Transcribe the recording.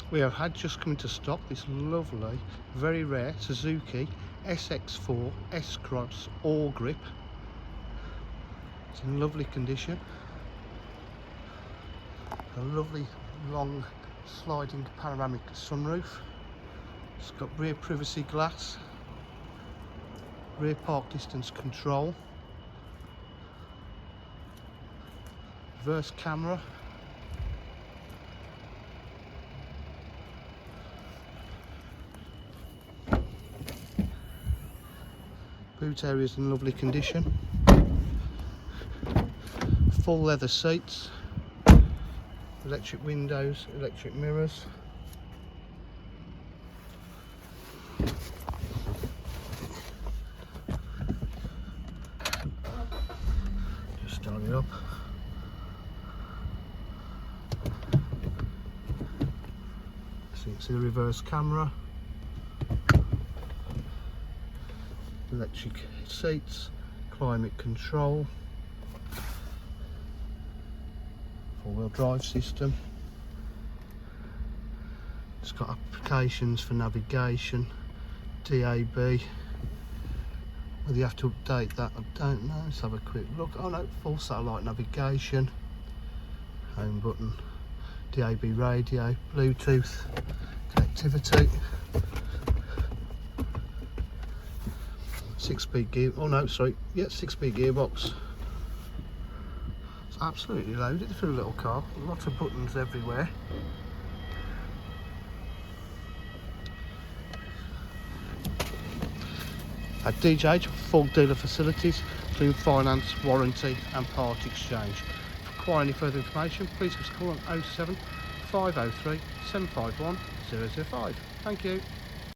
We have had just come into stock this lovely, very rare Suzuki SX4 S-Cross ALLGRIP. It's in lovely condition. A lovely long sliding panoramic sunroof. It's got rear privacy glass, rear park distance control, reverse camera, boot area is in lovely condition, full leather seats, electric windows, electric mirrors. Just start it up. So you can see the reverse camera, electric seats, climate control, four-wheel drive system. It's got applications for navigation, DAB. Whether you have to update that, I don't know. Let's have a quick look. Oh no, full satellite navigation, home button, DAB radio, Bluetooth connectivity, 6-speed gear. Oh no, sorry, yeah, 6-speed gearbox. It's absolutely loaded for a little car. Lots of buttons everywhere. At DJH, full dealer facilities, including finance, warranty and part exchange. For require any further information, please give us a call on 07 503 751 005. Thank you.